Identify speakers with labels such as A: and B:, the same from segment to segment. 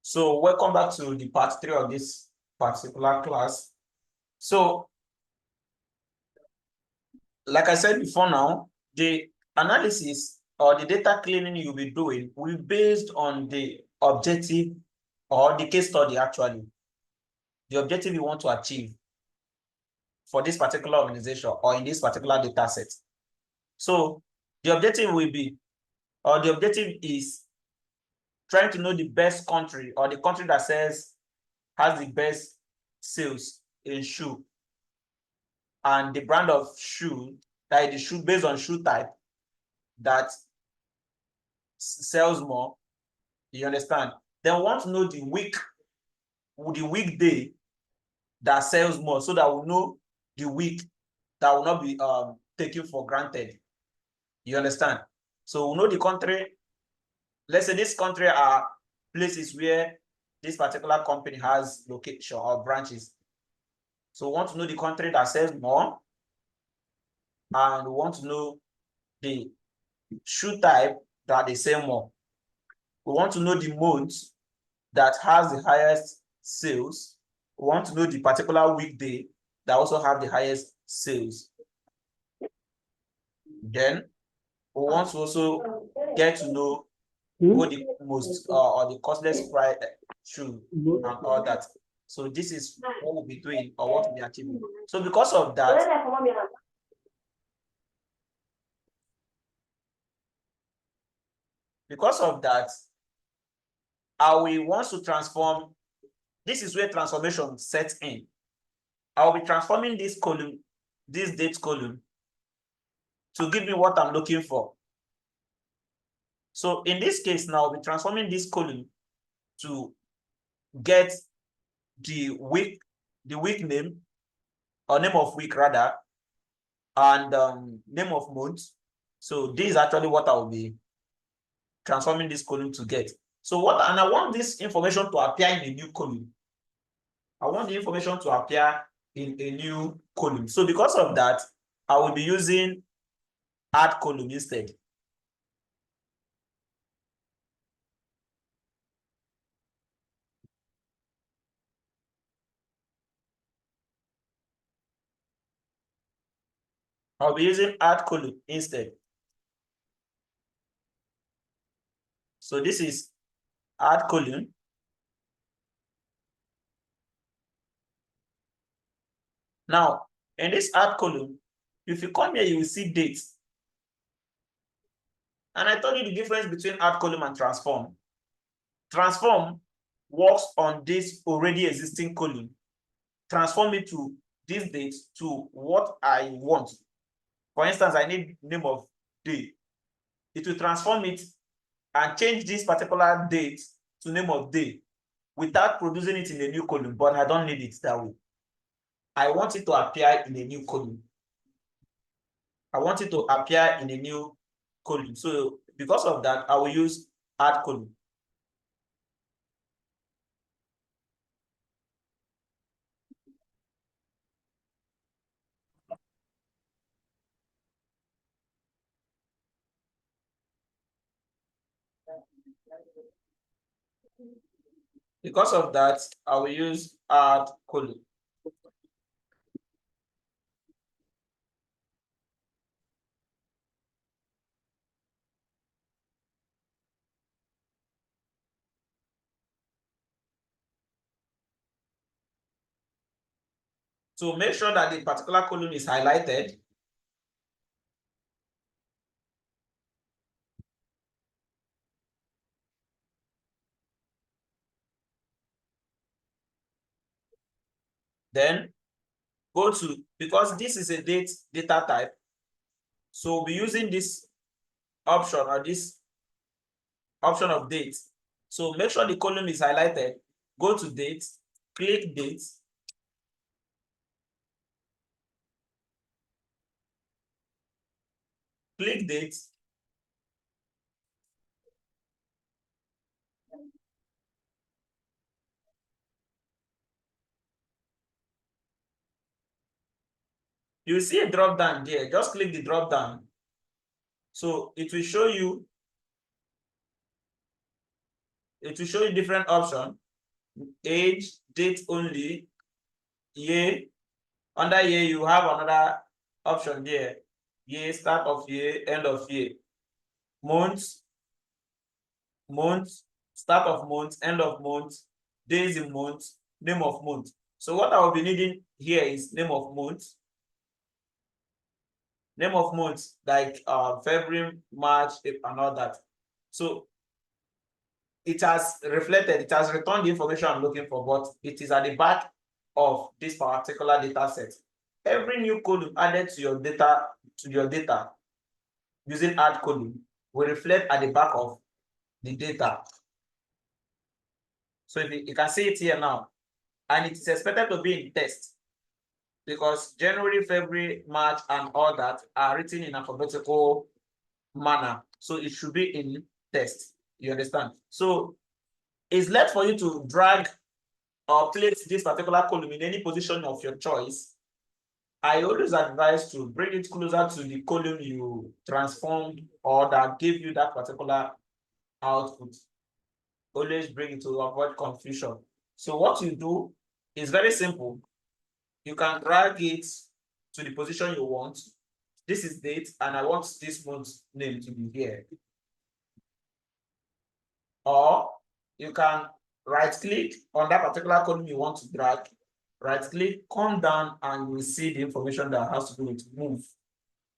A: So welcome back to the part 3 of this particular class. So, like I said before now, the analysis or the data cleaning you'll be doing will be based on the objective or the case study actually. The objective you want to achieve for this particular organization or in this particular data set. So the objective will be, or the objective is trying to know the best country or the country that has the best sales in shoe and the brand of shoe, that is the shoe based on shoe type that sells more. You understand? Then we want to know the weekday that sells more, so that we know the week that will not be taken for granted. You understand? So we know the country. Let's say this country are places where this particular company has location or branches. So we want to know the country that sells more, and we want to know the shoe type that they sell more. We want to know the month that has the highest sales. We want to know the particular weekday that also have the highest sales. Then we want to also get to know what the most or the costless price shoe and all that. So this is what we'll be doing or what we'll be achieving. So because of that, I will want to transform. This is where transformation sets in. I will be transforming this column, this date column, to give me what I'm looking for. So in this case now, I'll be transforming this column to get the week name, or name of week rather, and name of month. So this is actually what I will be transforming this column to get. So and I want this information to appear in a new column. I want the information to appear in a new column. So because of that, I will be using add column instead. I'll be using add column instead. So this is add column. Now, in this add column, if you come here, you will see dates. And I told you the difference between add column and transform. Transform works on this already existing column. Transform it to this date to what I want. For instance, I need name of day. It will transform it and change this particular date to name of day without producing it in a new column, but I don't need it that way. I want it to appear in a new column. I want it to appear in a new column. So because of that, I will use add column. Because of that, I will use add column. So make sure that the particular column is highlighted. Then go to, because this is a data type, so we'll be using this option or this option of date. So make sure the column is highlighted. Go to date, click date. Click date. You see a drop down there. Just click the drop down. So it will show you it will show you different options. Age, date only, year. Under year, you have another option there. Year, start of year, end of year. Months, start of month, end of month, days in month, name of month. So what I will be needing here is name of month. Name of month, like February, March, and all that. So it has reflected, it has returned the information I'm looking for, but it is at the back of this particular data set. Every new column added to your data using add column will reflect at the back of the data. So if you can see it here now, and it is expected to be in text because January, February, March, and all that are written in alphabetical manner. So it should be in text. You understand? So it's left for you to drag or place this particular column in any position of your choice. I always advise to bring it closer to the column you transformed or that gave you that particular output. Always bring it to avoid confusion. So what you do is very simple. You can drag it to the position you want. This is date, and I want this month's name to be here. Or you can right click on that particular column you want to drag, right click, come down, and you will see the information that has to do with move.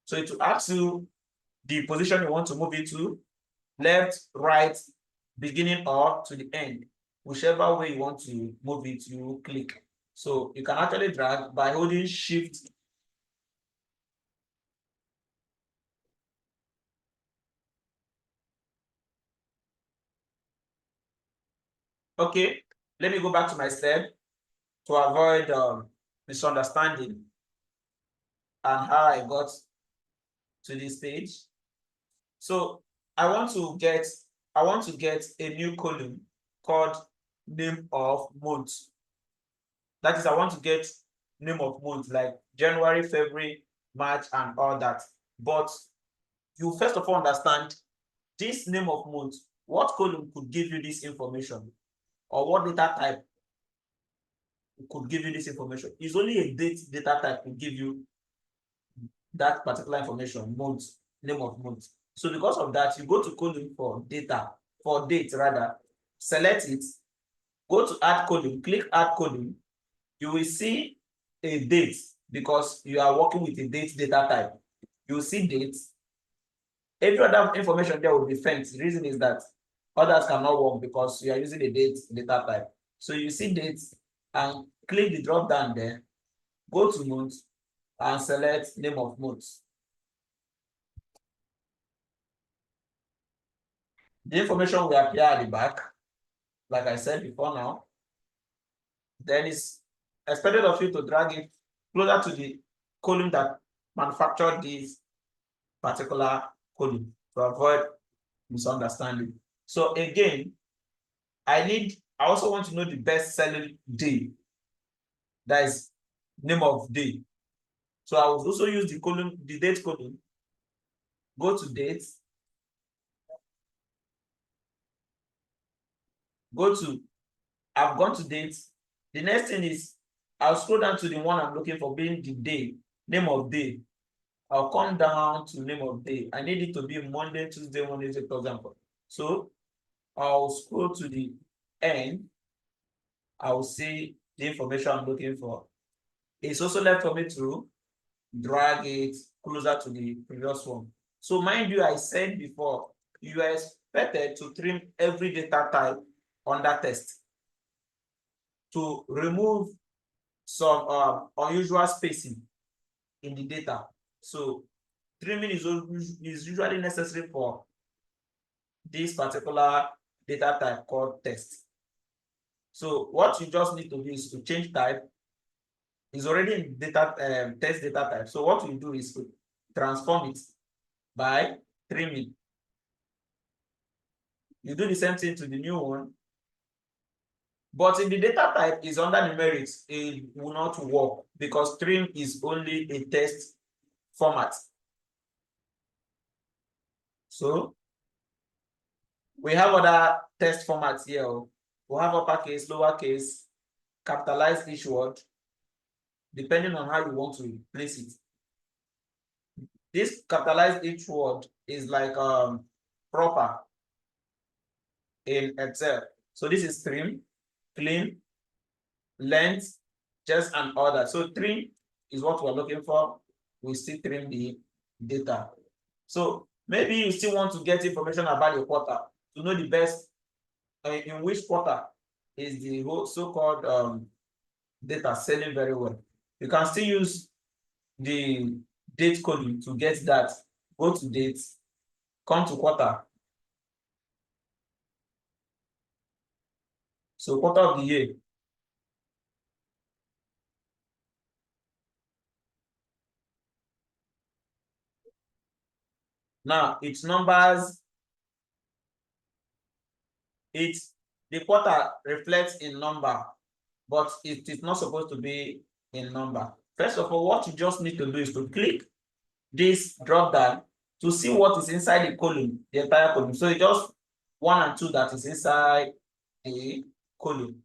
A: So it will ask you the position you want to move it to, left, right, beginning, or to the end. Whichever way you want to move it, you click. So you can actually drag by holding Shift. Okay, let me go back to my step to avoid misunderstanding and how I got to this page. So I want to get a new column called name of month. That is, I want to get name of month like January, February, March, and all that. But you first of all understand this name of month, what column could give you this information, or what data type could give you this information. It's only a date data type will give you that particular information, month, name of month. So because of that, you go to column for data, for date rather, select it, go to add column, click add column. You will see a date because you are working with a date data type. You will see dates. Every other information there will be faint. The reason is that others cannot work because you are using a date data type. So you see dates and click the drop down there, go to month and select name of month. The information will appear at the back, like I said before now. Then it's expected of you to drag it closer to the column that manufactured this particular column to avoid misunderstanding. So again, I also want to know the best selling day. That is name of day. So I will also use the column, the date column. Go to date. I've gone to date. The next thing is I'll scroll down to the one I'm looking for being the day, name of day. I'll come down to name of day. I need it to be Monday, Tuesday, Wednesday, for example. So I'll scroll to the end. I'll see the information I'm looking for. It's also left for me to drag it closer to the previous one. So mind you, I said before, you are expected to trim every data type under test to remove some unusual spacing in the data. So trimming is usually necessary for this particular data type called text. So what you just need to do is to change type. It's already in data text data type. So what we do is to transform it by trimming. You do the same thing to the new one. But if the data type is under numerics, it will not work because trim is only a text format. So We have other text formats here. We have uppercase, lowercase, capitalize each word, depending on how you want to place it. This capitalize each word is like proper in Excel. So this is trim, clean, length, just and order. So trim is what we're looking for. We still trim the data. So maybe you still want to get information about your quarter to know the best in which quarter is the whole so-called data selling very well. You can still use the date column to get that. Go to date, come to quarter. So quarter of the year. Now its numbers, the quarter reflects in number, but it is not supposed to be in number. First of all, what you just need to do is to click this drop down to see what is inside the column, the entire column. So it's just 1 and 2 that is inside the column,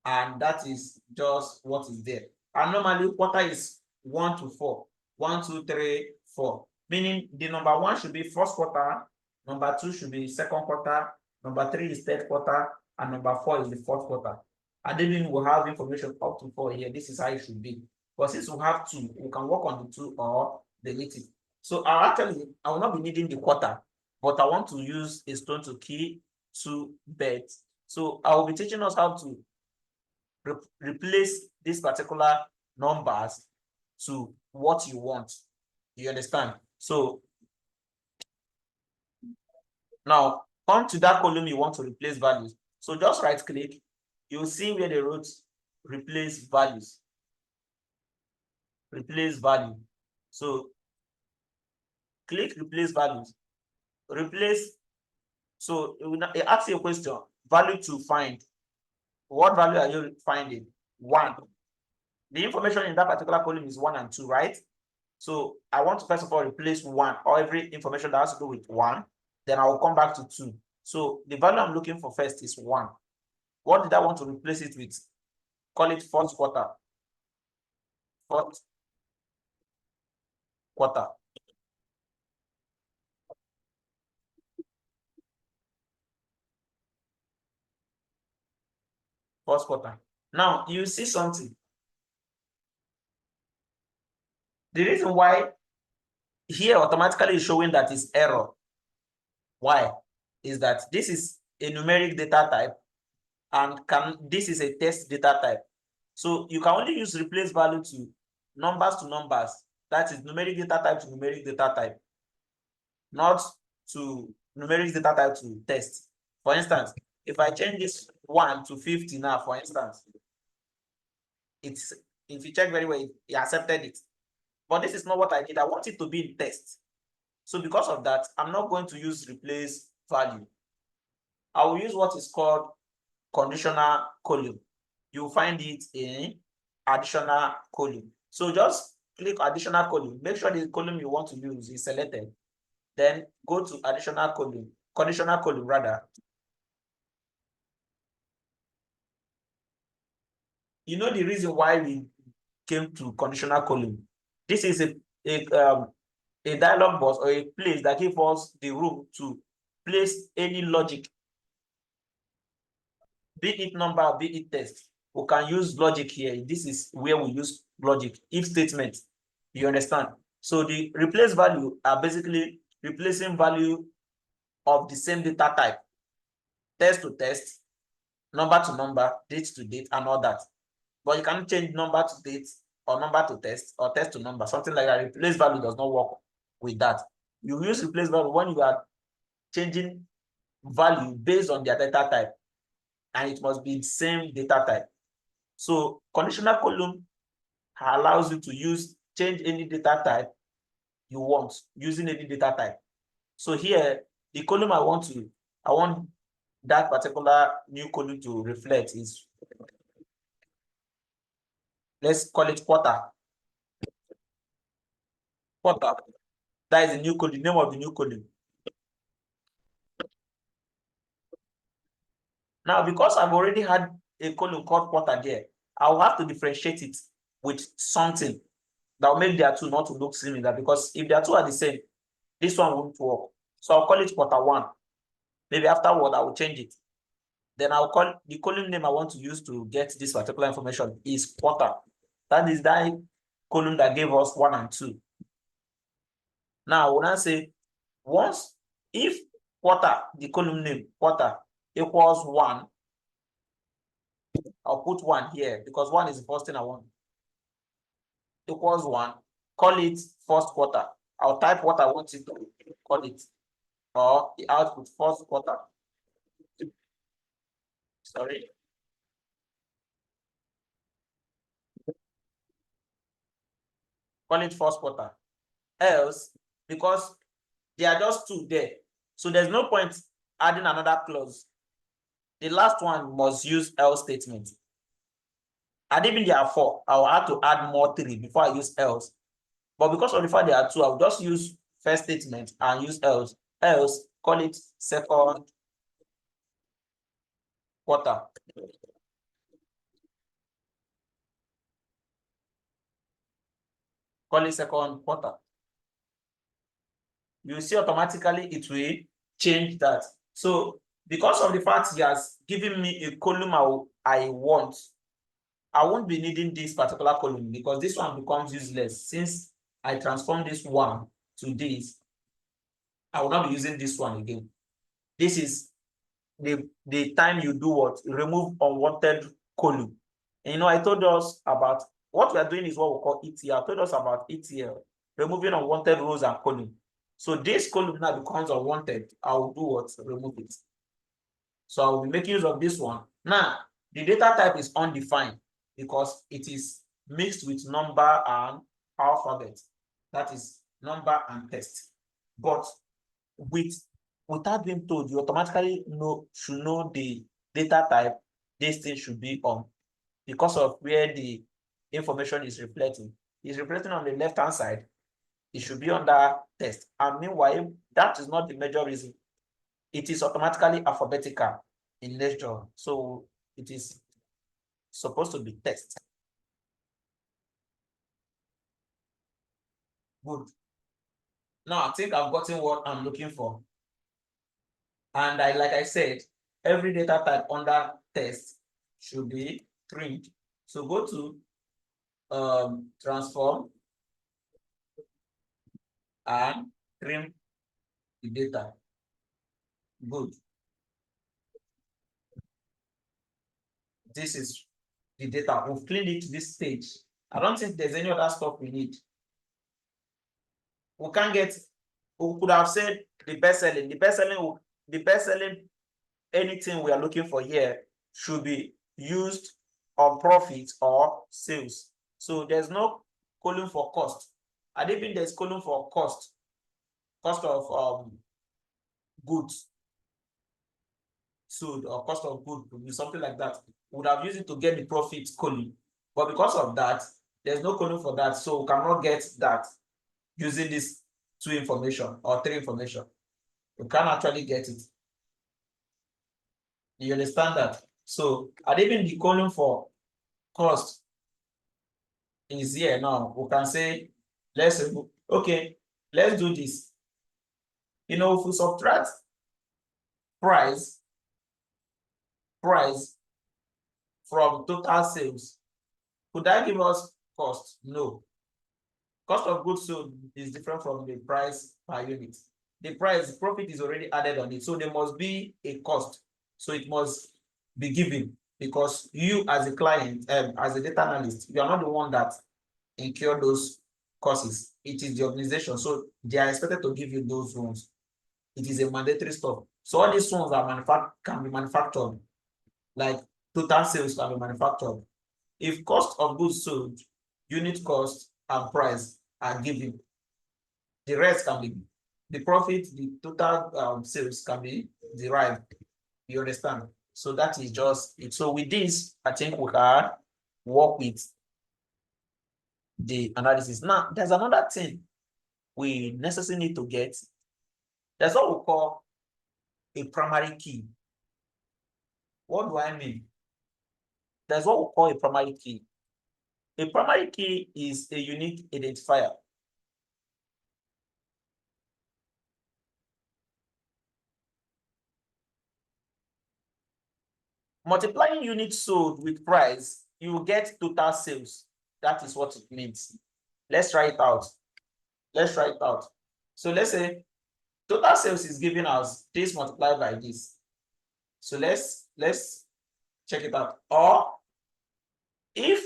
A: and that is just what is there. And normally quarter is 1 to 4, 1, 2, 3, 4, meaning the number 1 should be first quarter, number 2 should be second quarter, number 3 is third quarter, and number 4 is the fourth quarter. And then we'll have information up to 4 here. This is how it should be. But since we have 2, we can work on the 2 or delete it. So I will not be needing the quarter, but I want to use a stone to kill 2 birds. So I will be teaching us how to replace these particular numbers to what you want. You understand? So now come to that column you want to replace values. So just right click, you'll see where they wrote replace values. Replace value. So click replace values. Replace. So it asks you a question, value to find. What value are you finding? 1. The information in that particular column is 1 and 2, right? So I want to first of all replace 1, or every information that has to do with 1. Then I will come back to 2. So the value I'm looking for first is 1. What did I want to replace it with? Call it fourth quarter. Fourth quarter. First quarter. Now you see something. The reason why here automatically is showing that is error. Why? Is that this is a numeric data type, and this is a text data type. So you can only use replace value to numbers. That is numeric data type to numeric data type, not to numeric data type to text. For instance, if I change this 1 to 50 now, for instance, it's, if you check very well, it accepted it. But this is not what I did. I want it to be in text. So because of that, I'm not going to use replace value. I will use what is called conditional column. You'll find it in additional column. So just click additional column. Make sure the column you want to use is selected. Then go to additional column, conditional column rather. You know the reason why we came to conditional column. This is a dialog box or a place that gives us the room to place any logic, be it number, be it text. We can use logic here. This is where we use logic, if statement. You understand? So the replace value are basically replacing value of the same data type, text to text, number to number, date to date, and all that. But you can change number to date or number to text or text to number, something like that. Replace value does not work with that. You use replace value when you are changing value based on their data type, and it must be the same data type. So conditional column allows you to change any data type you want using any data type. So here, the column I want that particular new column to reflect is, let's call it quarter. Quarter. That is the new column, name of the new column. Now, because I've already had a column called quarter there, I'll have to differentiate it with something that will make their two not to look similar, because if their two are the same, this one won't work. So I'll call it quarter one. Maybe afterward, I will change it. Then I'll call the column name I want to use to get this particular information is quarter. That is that column that gave us 1 and 2. Now, when I say once, if quarter, the column name quarter equals 1, I'll put 1 here because 1 is the first thing I want. Equals 1, call it first quarter. I'll type what I want it to call it, or the output first quarter. Sorry. Call it first quarter. Else, because there are just 2 there, so there's no point adding another clause. The last one must use else statement. And even there are 4, I'll have to add more 3 before I use else. But because of the fact there are 2, I'll just use first statement and use else. Else, call it second quarter. Call it second quarter. You see automatically it will change that. So because of the fact he has given me a column I want, I won't be needing this particular column because this one becomes useless. Since I transform this one to this, I will not be using this one again. This is the time you do what? Remove unwanted column. And you know, I told us about what we are doing is what we call ETL. I told us about ETL, removing unwanted rows and column. So this column now becomes unwanted. I will do what? Remove it. So I will be making use of this one. Now, the data type is undefined because it is mixed with number and alphabet. That is number and text. But without being told, you automatically should know the data type this thing should be on because of where the information is reflecting. It's reflecting on the left-hand side. It should be under text. And meanwhile, that is not the major reason. It is automatically alphabetical in nature. So it is supposed to be text. Good. Now I think I've gotten what I'm looking for. And like I said, every data type under text should be trimmed. So go to transform and trim the data. Good. This is the data. We've cleaned it to this stage. I don't think there's any other stuff we need. We can't get, we could have said the best selling, anything we are looking for here should be used on profit or sales. So there's no column for cost. I don't think there's column for cost of goods sold or cost of goods, something like that. We would have used it to get the profit column. But because of that, there's no column for that. So we cannot get that using this 2 information or 3 information. You can't actually get it. You understand that? So even the column for cost is here now. We can say, let's do this. You know, if we subtract price from total sales, could that give us cost? No. Cost of goods sold is different from the price per unit. The profit is already added on it. So there must be a cost. So it must be given because you as a client, as a data analyst, you are not the one that incur those costs. It is the organization. So they are expected to give you those ones. It is a mandatory stuff. So all these ones can be manufactured, like total sales can be manufactured. If cost of goods sold, unit cost, and price are given, the rest can be the profit, the total sales can be derived. You understand? So that is just it. So with this, I think we can work with the analysis. Now, there's another thing we necessarily need to get. There's what we call a primary key. What do I mean? There's what we call a primary key. A primary key is a unique identifier. Multiplying units sold with price, you will get total sales. That is what it means. Let's try it out. Let's try it out. So let's say total sales is giving us this multiplied by this. So let's check it out. Or if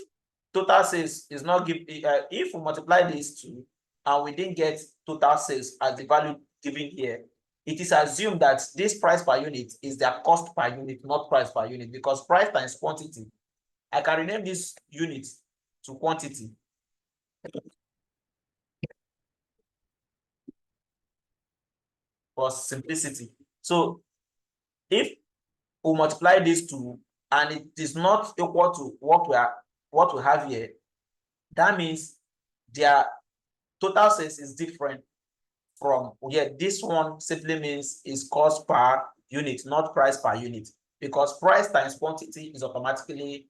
A: total sales is not given, if we multiply these two and we didn't get total sales as the value given here, it is assumed that this price per unit is their cost per unit, not price per unit, because price times quantity. I can rename this unit to quantity. For simplicity. So if we multiply these two and it is not equal to what we have here, that means their total sales is different from here. This one simply means is cost per unit, not price per unit, because price times quantity is automatically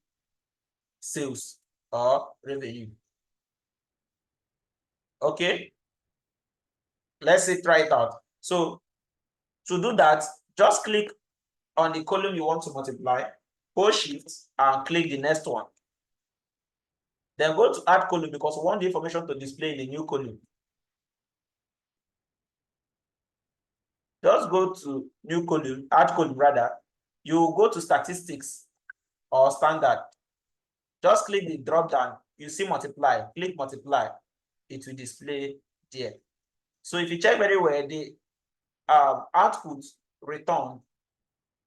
A: sales or revenue. Okay, let's say try it out. So to do that, just click on the column you want to multiply, hold shift and click the next one. Then go to add column because we want the information to display in the new column. Just go to new column, add column rather. You go to statistics or standard. Just click the drop down. You see multiply. Click multiply. It will display there. So if you check very well, the output return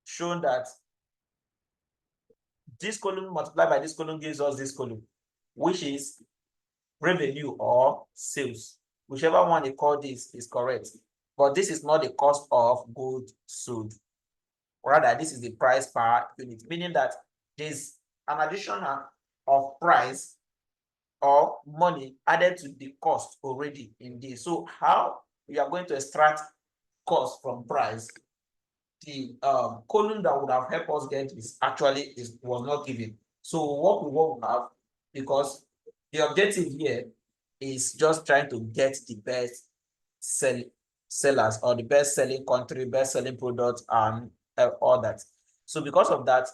A: shown that this column multiplied by this column gives us this column, which is revenue or sales. Whichever one they call this is correct. But this is not the cost of goods sold. Rather, this is the price per unit, meaning that there's an addition of price or money added to the cost already in this. So how we are going to extract cost from price? The column that would have helped us get is actually was not given. So what we have, because the objective here is just trying to get the best sellers or the best selling country, best selling product, and all that. So because of that,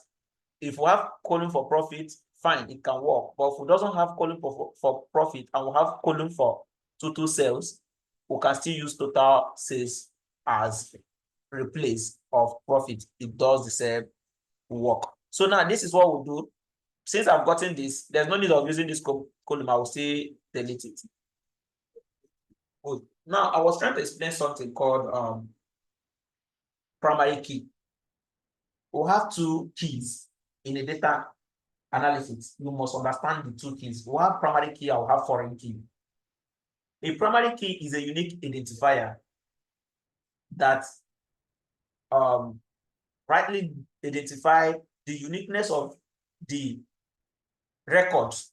A: if we have column for profit, fine, it can work. But if we doesn't have column for profit and we have column for total sales, we can still use total sales as replace of profit. It does the same work. So now this is what we'll do. Since I've gotten this, there's no need of using this column. I will say delete it. Good. Now I was trying to explain something called primary key. We'll have two keys in a data analysis. You must understand the two keys. We'll have primary key, I'll have foreign key. A primary key is a unique identifier that rightly identify the uniqueness of the records.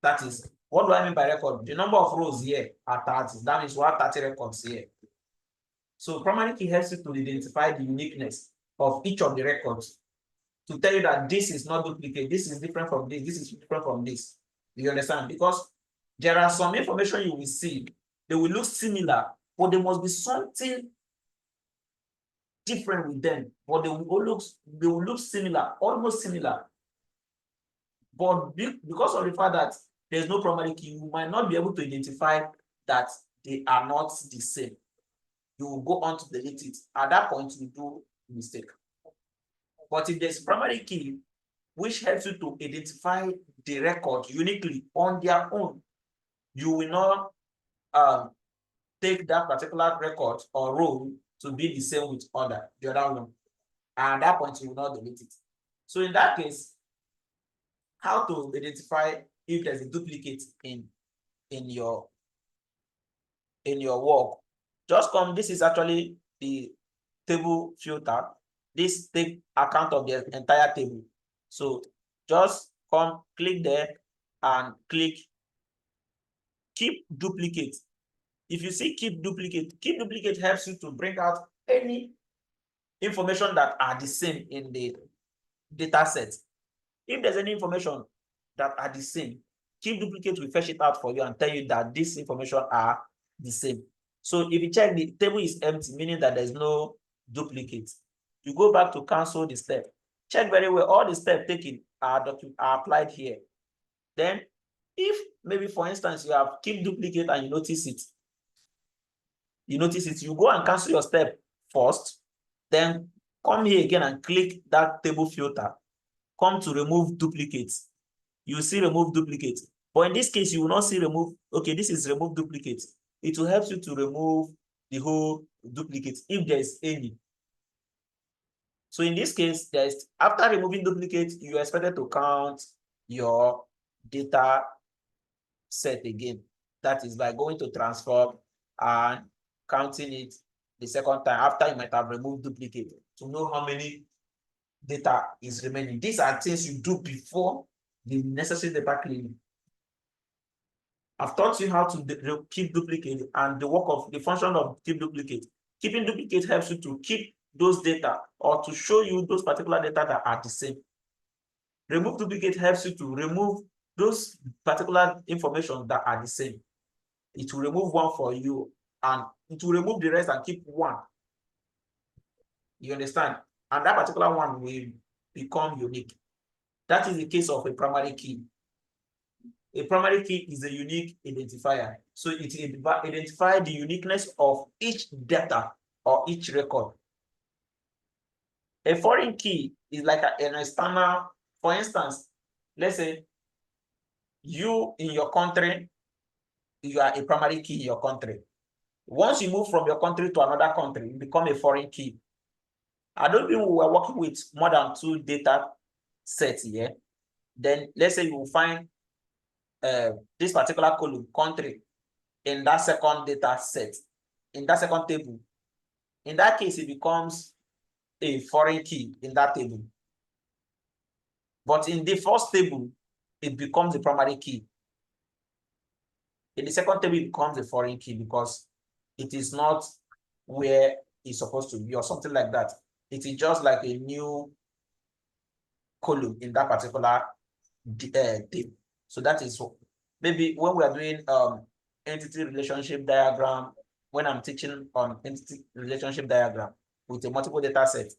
A: That is, what do I mean by record? The number of rows here are 30. That means we have 30 records here. So primary key helps you to identify the uniqueness of each of the records to tell you that this is not duplicate, this is different from this is different from this. You understand? Because there are some information you will see, they will look similar, but there must be something different with them, but they will look similar, almost similar. But because of the fact that there's no primary key, you might not be able to identify that they are not the same. You will go on to delete it. At that point, you do a mistake. But if there's primary key, which helps you to identify the record uniquely on their own, you will not take that particular record or row to be the same with the other one. And at that point, you will not delete it. So in that case, how to identify if there's a duplicate in your work? Just come, this is actually the table filter. This take account of the entire table. So just come, click there and click keep duplicate. If you see keep duplicate helps you to bring out any information that are the same in the data set. If there's any information that are the same, keep duplicate will fetch it out for you and tell you that this information are the same. So if you check the table is empty, meaning that there's no duplicate, you go back to cancel the step. Check very well, all the steps taken are applied here. Then if maybe for instance you have keep duplicate and you notice it, you go and cancel your step first, then come here again and click that table filter, come to remove duplicates. You see remove duplicate, but in this case you will not see remove. Okay, this is remove duplicate. It will help you to remove the whole duplicate if there is any. So in this case, there's after removing duplicate, you are expected to count your data set again. That is by going to transform and counting it the second time after you might have removed duplicate to know how many data is remaining. These are things you do before the necessary data cleaning. I've taught you how to keep duplicate and the work of the function of keep duplicate. Keeping duplicate helps you to keep those data or to show you those particular data that are the same. Remove duplicate helps you to remove those particular information that are the same. It will remove one for you and it will remove the rest and keep one. You understand? And that particular one will become unique. That is the case of a primary key. A primary key is a unique identifier. So it identifies the uniqueness of each data or each record. A foreign key is like an external, for instance, let's say you in your country, you are a primary key in your country. Once you move from your country to another country, you become a foreign key. I don't think we were working with more than 2 data sets here. Then let's say you will find this particular column, country, in that second data set, in that second table. In that case, it becomes a foreign key in that table. But in the first table, it becomes a primary key. In the second table, it becomes a foreign key because it is not where it's supposed to be or something like that. It is just like a new column in that particular table. So that is maybe when we are doing entity relationship diagram, when I'm teaching on entity relationship diagram with a multiple data set,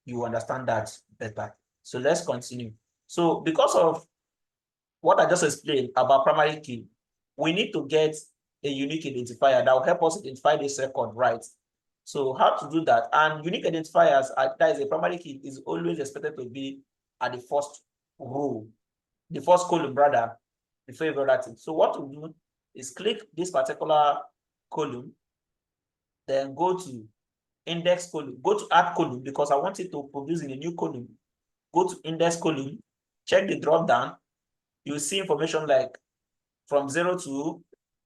A: you understand that better. So let's continue. So because of what I just explained about primary key, we need to get a unique identifier that will help us identify this record right. So how to do that? And unique identifiers, that is a primary key, is always expected to be at the first row, the first column rather, before you that thing. So what to do is click this particular column, then go to index column, go to add column because I want it to produce in a new column. Go to index column, check the drop down. You see information like from 0 to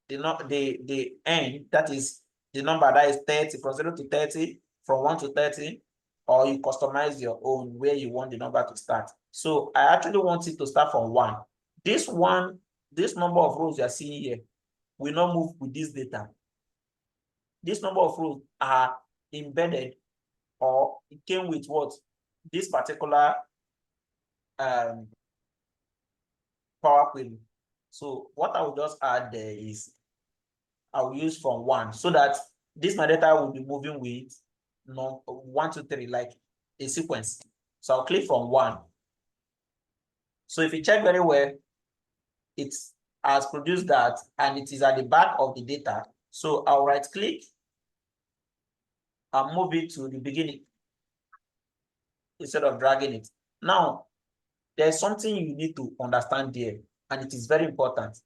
A: the end, that is the number that is 30, from 0 to 30, from 1 to 30, or you customize your own where you want the number to start. So I actually want it to start from 1. This number of rows you are seeing here will not move with this data. This number of rows are embedded or it came with what? This particular power query. So what I will just add there is I will use from 1 so that this my data will be moving with 1, 2, 3, like a sequence. So I'll click from 1. So if you check very well, it has produced that and it is at the back of the data. So I'll right click and move it to the beginning instead of dragging it. Now, there's something you need to understand there, and it is very important.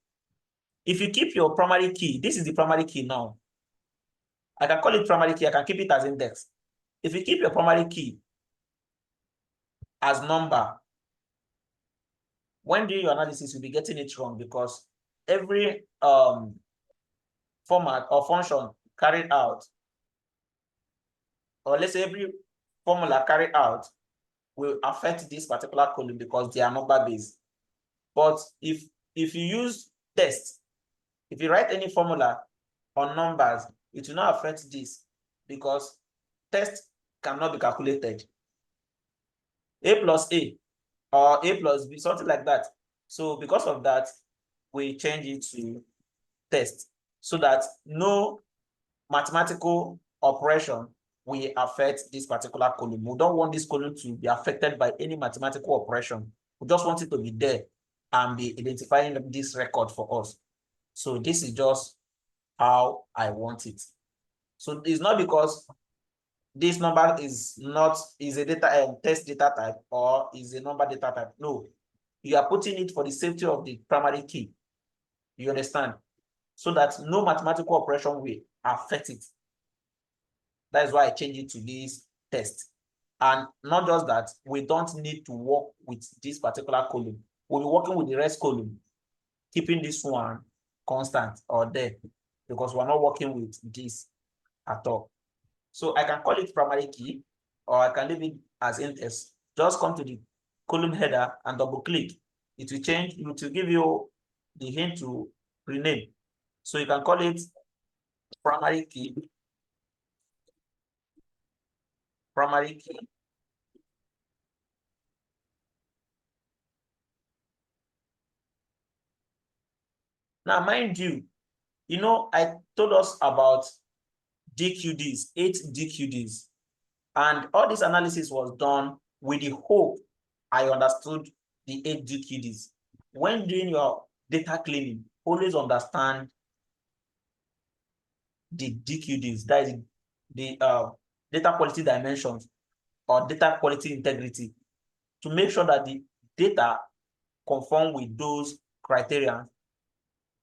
A: If you keep your primary key, this is the primary key now. I can call it primary key, I can keep it as index. If you keep your primary key as number, when doing your analysis, you'll be getting it wrong because every format or function carried out, or let's say every formula carried out will affect this particular column because they are number based. But if you use text, if you write any formula on numbers, it will not affect this because text cannot be calculated. A plus A or A plus B, something like that. So because of that, we change it to test so that no mathematical operation will affect this particular column. We don't want this column to be affected by any mathematical operation. We just want it to be there and be identifying this record for us. So this is just how I want it. So it's not because this number is a data test data type or is a number data type. No, you are putting it for the safety of the primary key. You understand? So that no mathematical operation will affect it. That is why I change it to this test. And not just that, we don't need to work with this particular column. We'll be working with the rest column, keeping this one constant or there, because we're not working with this at all. So I can call it primary key, or I can leave it as int s. Just come to the column header and double click. It will change, it will give you the hint to rename. So you can call it primary key, primary key. Now, mind you, I told us about DQDs, 8 DQDs, and all this analysis was done with the hope I understood the 8 DQDs. When doing your data cleaning, always understand the DQDs, that is the data quality dimensions or data quality integrity, to make sure that the data conform with those criteria.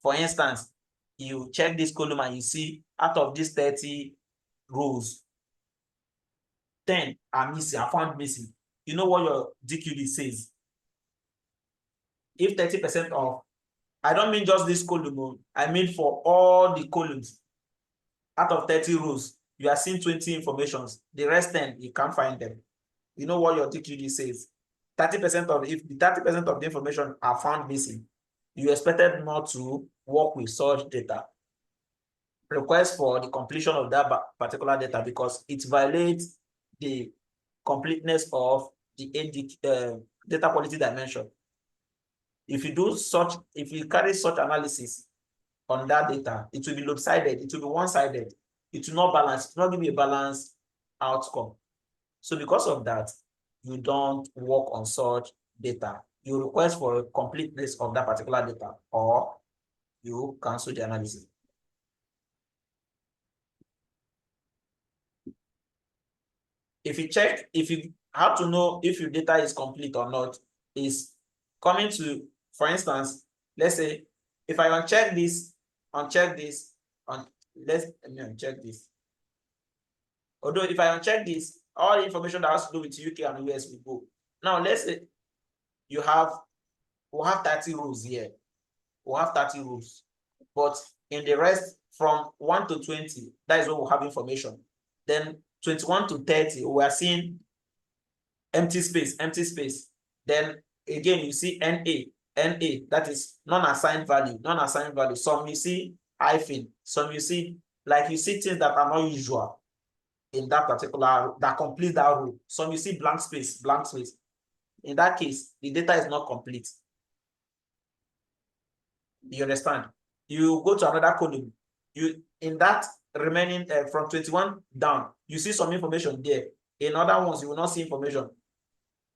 A: For instance, you check this column and you see out of these 30 rows, 10 are missing, are found missing. You know what your DQD says? If 30% of, I don't mean just this column, I mean for all the columns, out of 30 rows, you are seeing 20 informations. The rest 10, you can't find them. You know what your DQD says? 30% of, if the 30% of the information are found missing, you expected not to work with such data. Request for the completion of that particular data because it violates the completeness of the data quality dimension. If you carry such analysis on that data, it will be lopsided, it will be one-sided, it will not balance, it will not give you a balanced outcome. So because of that, you don't work on such data. You request for a completeness of that particular data, or you cancel the analysis. If you have to know if your data is complete or not, is coming to, for instance, let's say if I uncheck this, let me uncheck this. Although if I uncheck this, all the information that has to do with UK and US will go. Now let's say we'll have 30 rows here. We'll have 30 rows. But in the rest from 1 to 20, that is where we'll have information. Then 21 to 30, we are seeing empty space, empty space. Then again, you see NA, that is non-assigned value, non-assigned value. Some you see hyphen, some you see, like you see things that are not usual in that particular, that complete that row. Some you see blank space, blank space. In that case, the data is not complete. You understand? You go to another column. You in that remaining from 21 down, you see some information there. In other ones, you will not see information.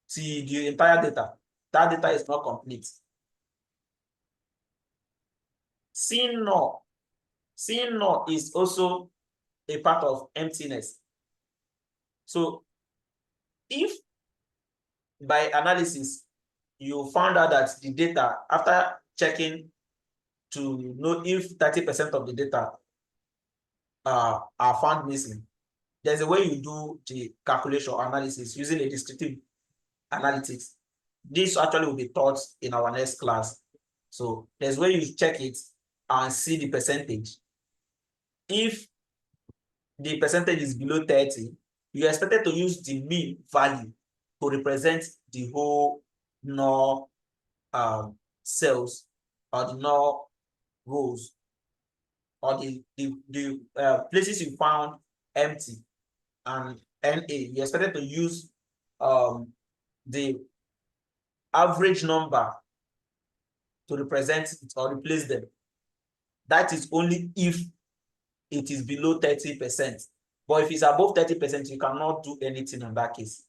A: See the entire data. That data is not complete. Seeing null is also a part of emptiness. So if by analysis you found out that the data, after checking to know if 30% of the data are found missing, there's a way you do the calculation or analysis using a descriptive analytics. This actually will be taught in our next class. So there's where you check it and see the percentage. If the percentage is below 30, you are expected to use the mean value to represent the whole null cells or the null rows or the places you found empty. And NA, you're expected to use the average number to represent it or replace them. That is only if it is below 30%. But if it's above 30%, you cannot do anything in that case.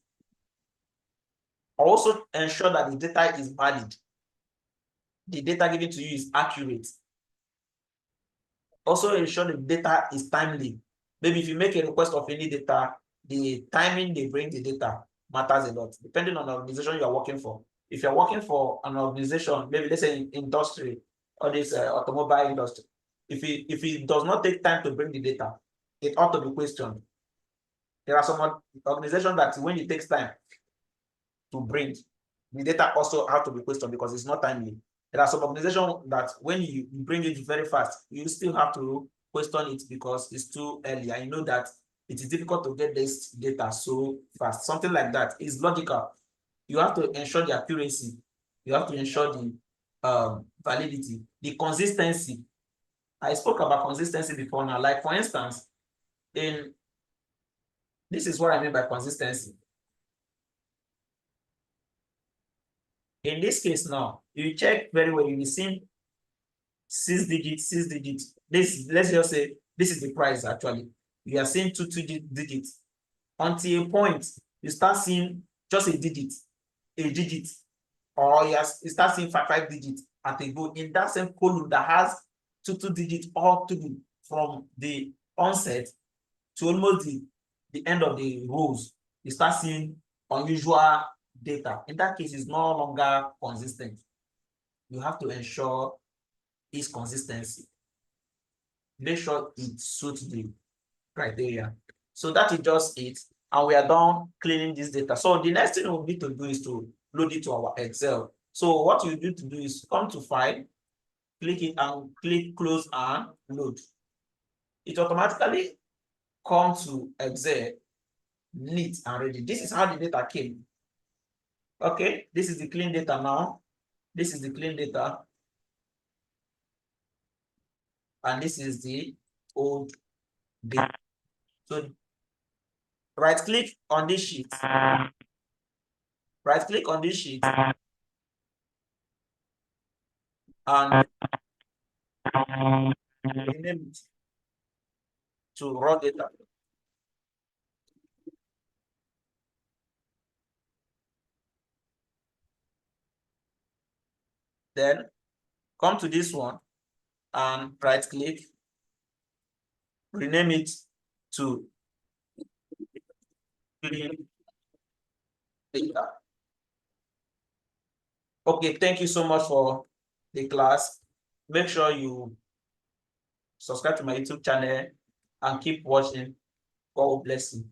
A: Also ensure that the data is valid. The data given to you is accurate. Also ensure the data is timely. Maybe if you make a request of any data, the timing they bring the data matters a lot, depending on the organization you are working for. If you're working for an organization, maybe let's say in industry or this automobile industry, if it does not take time to bring the data, it ought to be questioned. There are some organizations that when it takes time to bring, the data also have to be questioned because it's not timely. There are some organizations that when you bring it very fast, you still have to question it because it's too early. I know that it is difficult to get this data so fast. Something like that is logical. You have to ensure the accuracy. You have to ensure the validity, the consistency. I spoke about consistency before now. Like for instance, this is what I mean by consistency. In this case now, you check very well, you will see 6 digits, 6 digits. This, let's just say, this is the price actually. You are seeing two digits. Until a point, you start seeing just a digit, or you start seeing five digits at a go in that same column that has two digits all through from the onset to almost the end of the rows. You start seeing unusual data. In that case, it's no longer consistent. You have to ensure its consistency. Make sure it suits the criteria. So that is just it. And we are done cleaning this data. So the next thing we need to do is to load it to our Excel. So what you need to do is come to File, click it and click Close and Load. It automatically comes to Excel neat and ready. This is how the data came. Okay, this is the clean data now. This is the clean data. And this is the old data. So right click on this sheet. Right click on this sheet and rename it to raw data. Then come to this one and right click, rename it to clean data. Okay, thank you so much for the class. Make sure you subscribe to my YouTube channel and keep watching. God bless you.